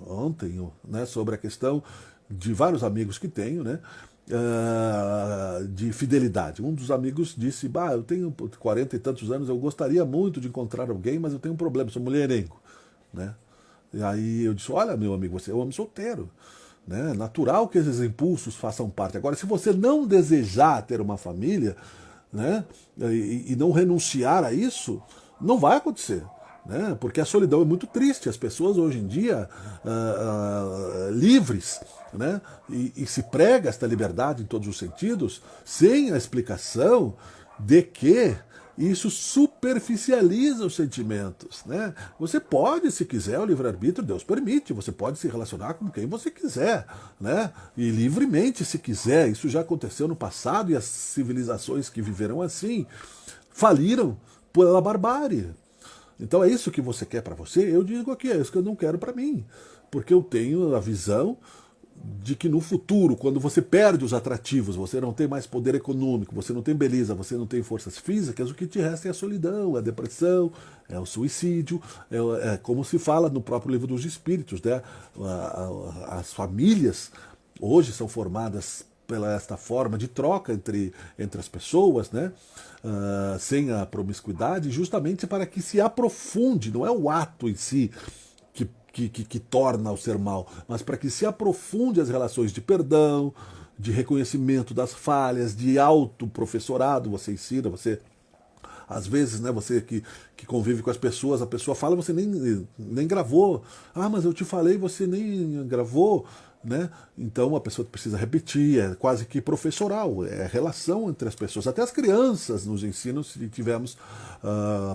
ontem, né, sobre a questão de vários amigos que tenho, né? De fidelidade. Um dos amigos disse, eu tenho 40 e tantos anos, eu gostaria muito de encontrar alguém, mas eu tenho um problema, sou mulherengo, né? E aí eu disse, olha, meu amigo, você é um homem solteiro, né? É natural que esses impulsos façam parte. Agora, se você não desejar ter uma família, né, e não renunciar a isso, não vai acontecer. Né? Porque a solidão é muito triste. As pessoas hoje em dia, livres, né? E se prega esta liberdade em todos os sentidos, sem a explicação de que isso superficializa os sentimentos. Né? Você pode, se quiser, o livre-arbítrio, Deus permite, você pode se relacionar com quem você quiser, né? E livremente, se quiser. Isso já aconteceu no passado e as civilizações que viveram assim faliram pela barbárie. Então é isso que você quer para você? Eu digo aqui, é isso que eu não quero para mim. Porque eu tenho a visão de que no futuro, quando você perde os atrativos, você não tem mais poder econômico, você não tem beleza, você não tem forças físicas, o que te resta é a solidão, a depressão, é o suicídio, é como se fala no próprio livro dos Espíritos, né? As famílias hoje são formadas pela esta forma de troca entre as pessoas, né? Sem a promiscuidade, justamente para que se aprofunde, não é o ato em si que torna o ser mal, mas para que se aprofunde as relações de perdão, de reconhecimento das falhas, de autoprofessorado, você ensina, você às vezes, né, você que convive com as pessoas, a pessoa fala, você nem gravou. Ah, mas eu te falei, você nem gravou. Né? Então a pessoa precisa repetir, é quase que professoral, é a relação entre as pessoas. Até as crianças nos ensinam se tivermos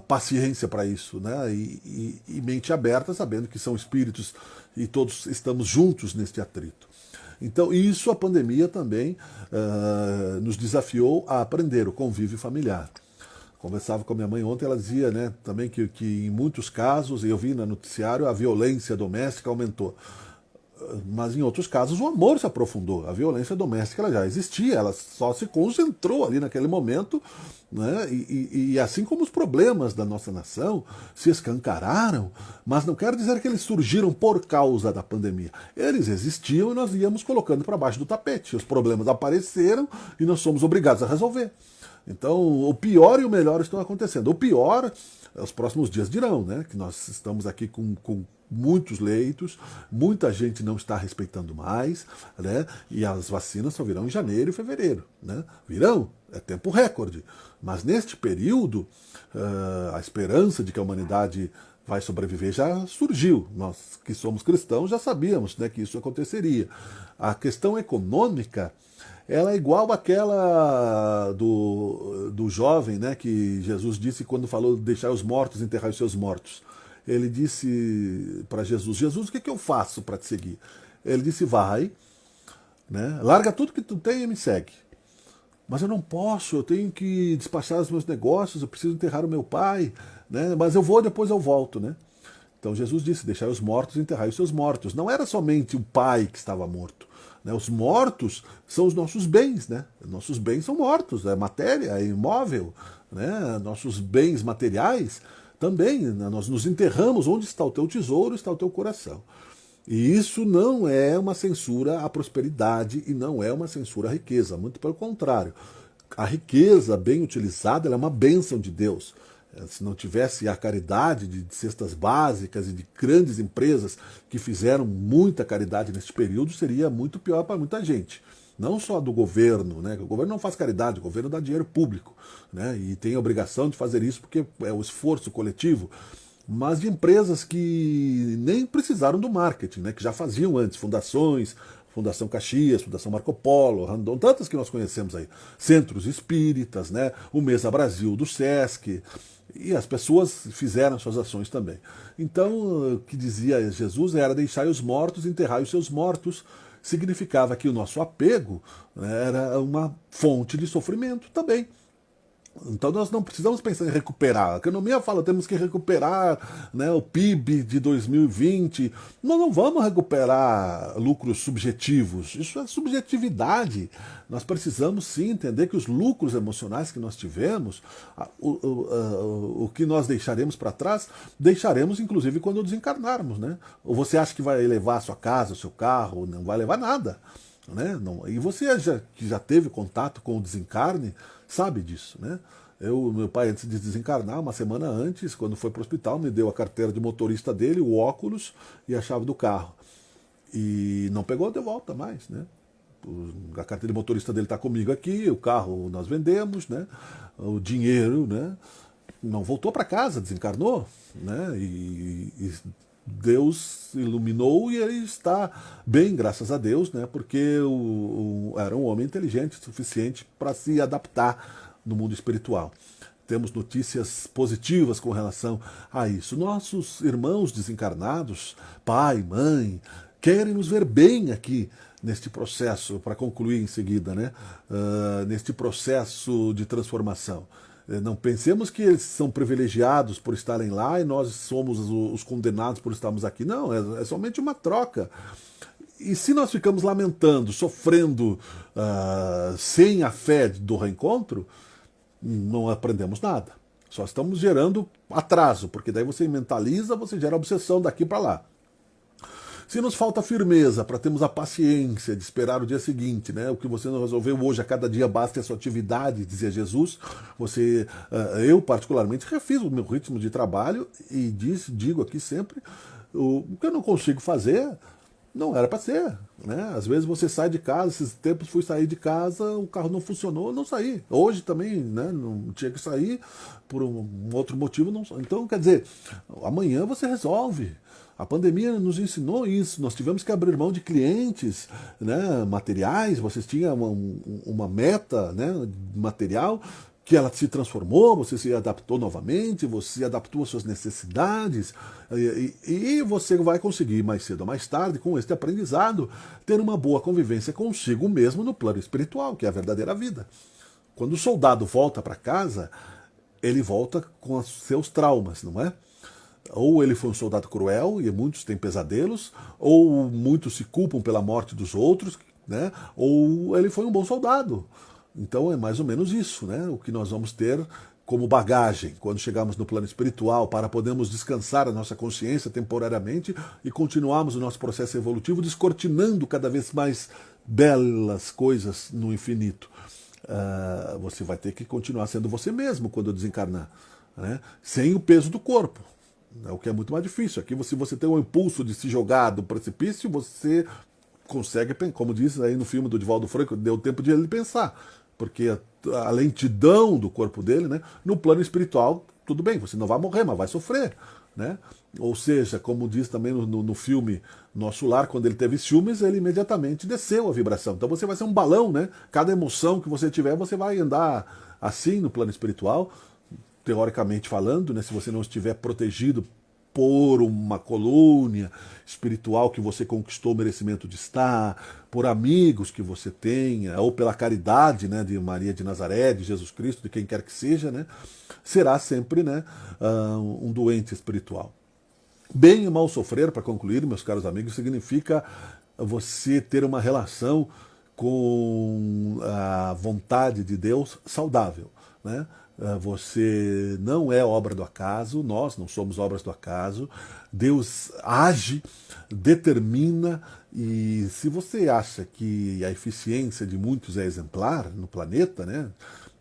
paciência para isso, né? E mente aberta, sabendo que são espíritos e todos estamos juntos neste atrito. Então, isso a pandemia também nos desafiou a aprender o convívio familiar. Conversava com a minha mãe ontem, ela dizia, né, também que em muitos casos, eu vi no noticiário, a violência doméstica aumentou. Mas em outros casos o amor se aprofundou. A violência doméstica ela já existia, ela só se concentrou ali naquele momento, né? E assim como os problemas da nossa nação se escancararam, mas não quer dizer que eles surgiram por causa da pandemia. Eles existiam e nós íamos colocando para baixo do tapete. Os problemas apareceram e nós somos obrigados a resolver. Então, o pior e o melhor estão acontecendo. O pior, os próximos dias dirão, né? Que nós estamos aqui com muitos leitos, muita gente não está respeitando mais, né? E as vacinas só virão em janeiro e fevereiro, né? Virão, é tempo recorde. Mas neste período, a esperança de que a humanidade vai sobreviver já surgiu. Nós que somos cristãos já sabíamos, né, que isso aconteceria. A questão econômica ela é igual àquela do jovem, né, que Jesus disse quando falou deixar os mortos enterrar os seus mortos. Ele disse para Jesus, Jesus, o que eu faço para te seguir? Ele disse, vai, né, larga tudo que tu tem e me segue. Mas eu não posso, eu tenho que despachar os meus negócios, eu preciso enterrar o meu pai, né, mas eu vou, depois eu volto, né? Então Jesus disse, deixai os mortos enterrai os seus mortos. Não era somente o pai que estava morto. Né? Os mortos são os nossos bens, né? Nossos bens são mortos, é matéria, é imóvel, né? Nossos bens materiais também, né? Nós nos enterramos onde está o teu tesouro, está o teu coração. E isso não é uma censura à prosperidade e não é uma censura à riqueza, muito pelo contrário. A riqueza bem utilizada ela é uma bênção de Deus. Se não tivesse a caridade de cestas básicas e de grandes empresas que fizeram muita caridade neste período, seria muito pior para muita gente. Não só do governo, né? O governo não faz caridade, o governo dá dinheiro público, né? E tem a obrigação de fazer isso porque é o esforço coletivo, mas de empresas que nem precisaram do marketing, né? Que já faziam antes, fundações, Fundação Caxias, Fundação Marco Polo, Randon, tantas que nós conhecemos aí, centros espíritas, né? O Mesa Brasil do Sesc, e as pessoas fizeram suas ações também. Então, o que dizia Jesus era deixai os mortos, enterrai os seus mortos, significava que o nosso apego, né, era uma fonte de sofrimento também. Então nós não precisamos pensar em recuperar. A economia fala temos que recuperar, né, o PIB de 2020. Nós não vamos recuperar lucros subjetivos. Isso é subjetividade. Nós precisamos sim entender que os lucros emocionais que nós tivemos, o que nós deixaremos para trás, deixaremos inclusive quando desencarnarmos. Né? Ou você acha que vai levar a sua casa, o seu carro? Não vai levar nada. Né? Não, e você que já teve contato com o desencarne, sabe disso, né? Meu pai, antes de desencarnar, uma semana antes, quando foi para o hospital, me deu a carteira de motorista dele, o óculos e a chave do carro. E não pegou de volta mais, né? A carteira de motorista dele está comigo aqui, o carro nós vendemos, né? O dinheiro, né? Não voltou para casa, desencarnou, né? E Deus iluminou e ele está bem, graças a Deus, né? Porque era um homem inteligente o suficiente para se adaptar no mundo espiritual. Temos notícias positivas com relação a isso. Nossos irmãos desencarnados, pai, mãe, querem nos ver bem aqui neste processo, para concluir em seguida, né? Neste processo de transformação. Não pensemos que eles são privilegiados por estarem lá e nós somos os condenados por estarmos aqui. Não, é somente uma troca. E se nós ficamos lamentando, sofrendo, sem a fé do reencontro, não aprendemos nada. Só estamos gerando atraso, porque daí você mentaliza, você gera obsessão daqui para lá. Se nos falta firmeza para termos a paciência de esperar o dia seguinte, né? O que você não resolveu hoje, a cada dia basta a sua atividade, dizia Jesus. Eu particularmente refiz o meu ritmo de trabalho e digo aqui sempre, o que eu não consigo fazer não era para ser, né? Às vezes você sai de casa, esses tempos fui sair de casa, o carro não funcionou, não saí. Hoje também, né? Não tinha que sair por um outro motivo, não. Então, quer dizer, amanhã você resolve. A pandemia nos ensinou isso. Nós tivemos que abrir mão de clientes, né, materiais. Vocês tinham uma meta, né, material que ela se transformou, você se adaptou novamente, você adaptou às suas necessidades e você vai conseguir mais cedo ou mais tarde, com este aprendizado, ter uma boa convivência consigo mesmo no plano espiritual, que é a verdadeira vida. Quando o soldado volta para casa, ele volta com os seus traumas, não é? Ou ele foi um soldado cruel, e muitos têm pesadelos, ou muitos se culpam pela morte dos outros, né? Ou ele foi um bom soldado. Então é mais ou menos isso, né? O que nós vamos ter como bagagem quando chegarmos no plano espiritual, para podermos descansar a nossa consciência temporariamente e continuarmos o nosso processo evolutivo, descortinando cada vez mais belas coisas no infinito. Você vai ter que continuar sendo você mesmo quando desencarnar, né? Sem o peso do corpo. O que é muito mais difícil. Aqui, se você tem um impulso de se jogar do precipício, você consegue, como diz aí no filme do Divaldo Franco, deu tempo de ele pensar. Porque a lentidão do corpo dele, né, no plano espiritual, tudo bem, você não vai morrer, mas vai sofrer. Né? Ou seja, como diz também no filme Nosso Lar, quando ele teve ciúmes, ele imediatamente desceu a vibração. Então você vai ser um balão, né? Cada emoção que você tiver, você vai andar assim no plano espiritual, teoricamente falando, né, se você não estiver protegido por uma colônia espiritual que você conquistou o merecimento de estar, por amigos que você tenha, ou pela caridade, né, de Maria de Nazaré, de Jesus Cristo, de quem quer que seja, né, será sempre, né, um doente espiritual. Bem e mal sofrer, para concluir, meus caros amigos, significa você ter uma relação com a vontade de Deus saudável, né? Você não é obra do acaso, nós não somos obras do acaso. Deus age, determina, e se você acha que a eficiência de muitos é exemplar no planeta, né?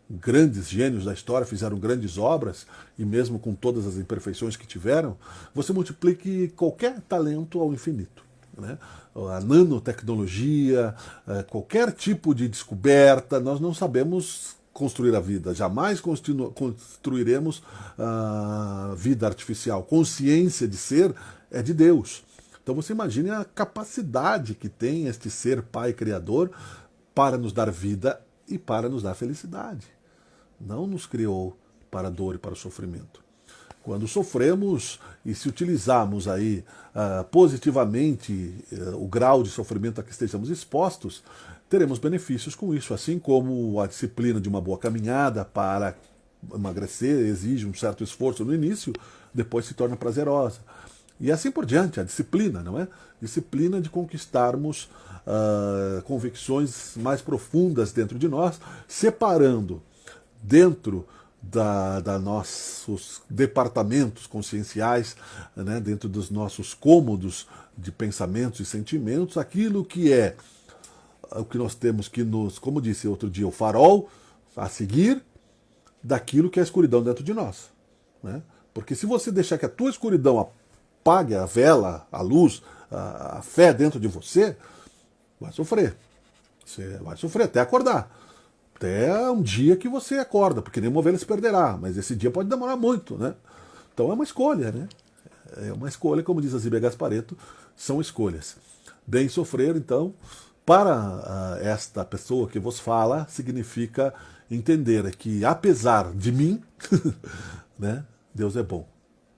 Grandes gênios da história fizeram grandes obras, e mesmo com todas as imperfeições que tiveram, você multiplique qualquer talento ao infinito. Né? A nanotecnologia, qualquer tipo de descoberta, nós não sabemos construir a vida, jamais construiremos vida artificial. Consciência de ser é de Deus. Então você imagine a capacidade que tem este ser Pai Criador para nos dar vida e para nos dar felicidade. Não nos criou para a dor e para o sofrimento. Quando sofremos e se utilizarmos aí positivamente o grau de sofrimento a que estejamos expostos, teremos benefícios com isso, assim como a disciplina de uma boa caminhada para emagrecer exige um certo esforço no início, depois se torna prazerosa. E assim por diante, a disciplina, não é? Disciplina de conquistarmos convicções mais profundas dentro de nós, separando dentro da nossos departamentos conscienciais, né, dentro dos nossos cômodos de pensamentos e sentimentos, aquilo que é o que nós temos que nos, como disse outro dia, o farol a seguir daquilo que é a escuridão dentro de nós. Né? Porque se você deixar que a tua escuridão apague a vela, a luz, a fé dentro de você, vai sofrer. Você vai sofrer até acordar. Até um dia que você acorda, porque nenhuma ovelha se perderá, mas esse dia pode demorar muito, né? Então é uma escolha, né? É uma escolha, como diz a Zíbia Gasparetto, são escolhas. Bem sofrer, então, para esta pessoa que vos fala, significa entender que, apesar de mim, né, Deus é bom.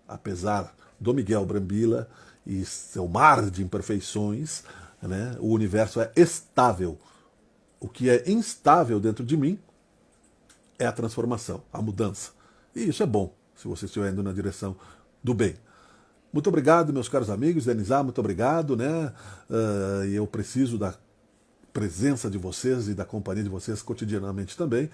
Apesar do Miguel Brambila e seu mar de imperfeições, né, o universo é estável. O que é instável dentro de mim é a transformação, a mudança. E isso é bom, se você estiver indo na direção do bem. Muito obrigado, meus caros amigos. Denizar, muito obrigado, né? E eu preciso da presença de vocês e da companhia de vocês cotidianamente também.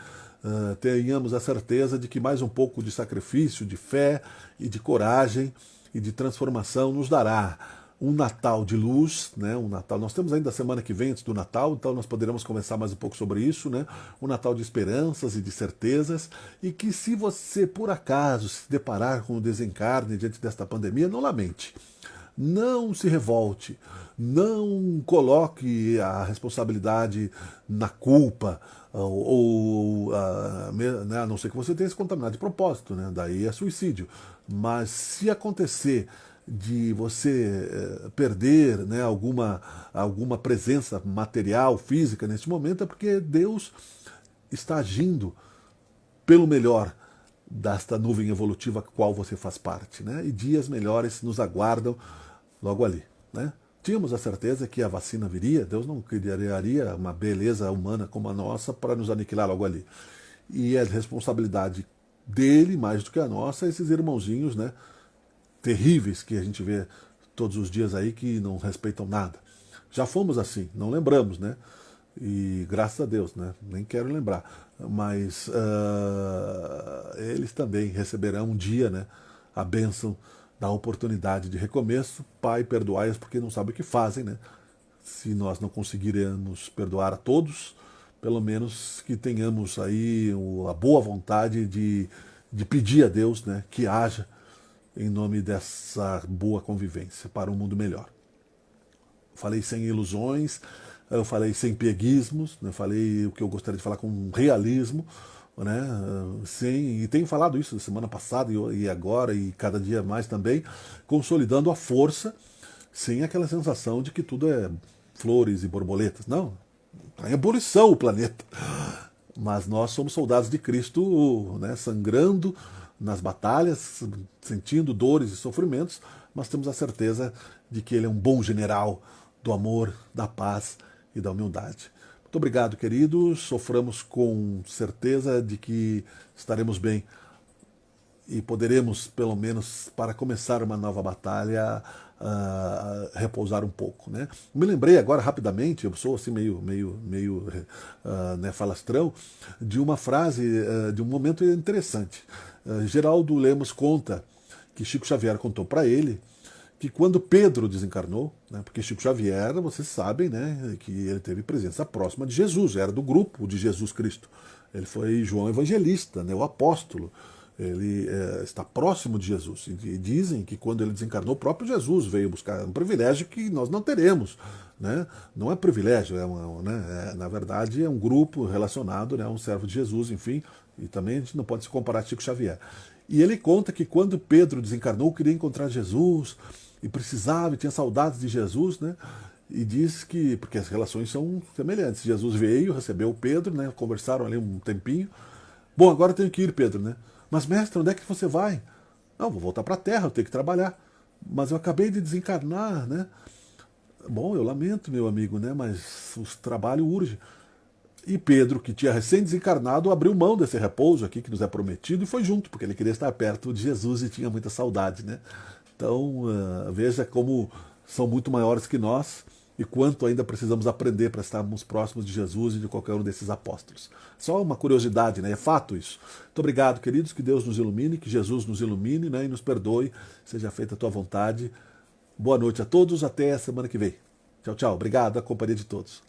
Tenhamos a certeza de que mais um pouco de sacrifício, de fé e de coragem e de transformação nos dará um Natal de luz, né? Um Natal. Nós temos ainda a semana que vem antes do Natal, então nós poderemos conversar mais um pouco sobre isso, né? Um Natal de esperanças e de certezas, e que se você por acaso se deparar com o desencarne diante desta pandemia, não lamente. Não se revolte, não coloque a responsabilidade na culpa, né, a não ser que você tenha se contaminado de propósito, né, daí é suicídio. Mas se acontecer de você perder, né, alguma presença material, física neste momento, é porque Deus está agindo pelo melhor desta nuvem evolutiva a qual você faz parte, né? E dias melhores nos aguardam logo ali, né? Tínhamos a certeza que a vacina viria, Deus não criaria uma beleza humana como a nossa para nos aniquilar logo ali. E é responsabilidade dele, mais do que a nossa, esses irmãozinhos, né, terríveis que a gente vê todos os dias aí que não respeitam nada. Já fomos assim, não lembramos, né? E graças a Deus, né? Nem quero lembrar. Mas eles também receberão um dia, né, a bênção da oportunidade de recomeço. Pai, perdoai-os porque não sabem o que fazem, né? Se nós não conseguiremos perdoar a todos, pelo menos que tenhamos aí a boa vontade de pedir a Deus, né, que haja em nome dessa boa convivência para um mundo melhor. Falei sem ilusões, eu falei sem pieguismos, né? Falei o que eu gostaria de falar com realismo, né? E tenho falado isso semana passada e agora e cada dia mais também, consolidando a força, sem aquela sensação de que tudo é flores e borboletas. Não, está em ebulição o planeta. Mas nós somos soldados de Cristo, né, sangrando nas batalhas, sentindo dores e sofrimentos, mas temos a certeza de que Ele é um bom general do amor, da paz e da humildade. Muito obrigado, queridos. Soframos com certeza de que estaremos bem e poderemos, pelo menos para começar uma nova batalha, repousar um pouco, né? Me lembrei agora rapidamente, eu sou assim meio né, falastrão, de uma frase, de um momento interessante. Geraldo Lemos conta que Chico Xavier contou para ele que quando Pedro desencarnou, né, porque Chico Xavier, vocês sabem, né, que ele teve presença próxima de Jesus, era do grupo de Jesus Cristo. Ele foi João Evangelista, né, o apóstolo. Ele está próximo de Jesus. E dizem que quando ele desencarnou, o próprio Jesus veio buscar um privilégio que nós não teremos. Né? Não é privilégio, na verdade é um grupo relacionado, né, a um servo de Jesus, enfim, e também a gente não pode se comparar a Chico Xavier. E ele conta que quando Pedro desencarnou, queria encontrar Jesus, e precisava, e tinha saudades de Jesus, né? E diz que, porque as relações são semelhantes, Jesus veio, recebeu o Pedro, né, conversaram ali um tempinho. Bom, agora eu tenho que ir, Pedro, né? Mas, mestre, onde é que você vai? Não, vou voltar para a Terra, eu tenho que trabalhar. Mas eu acabei de desencarnar, né? Bom, eu lamento, meu amigo, né? Mas o trabalho urge. E Pedro, que tinha recém-desencarnado, abriu mão desse repouso aqui que nos é prometido e foi junto, porque ele queria estar perto de Jesus e tinha muita saudade, né? Então, veja como são muito maiores que nós e quanto ainda precisamos aprender para estarmos próximos de Jesus e de qualquer um desses apóstolos. Só uma curiosidade, né? É fato isso. Muito obrigado, queridos, que Deus nos ilumine, que Jesus nos ilumine, né, e nos perdoe, seja feita a tua vontade. Boa noite a todos, até a semana que vem. Tchau, tchau. Obrigado, a companhia de todos.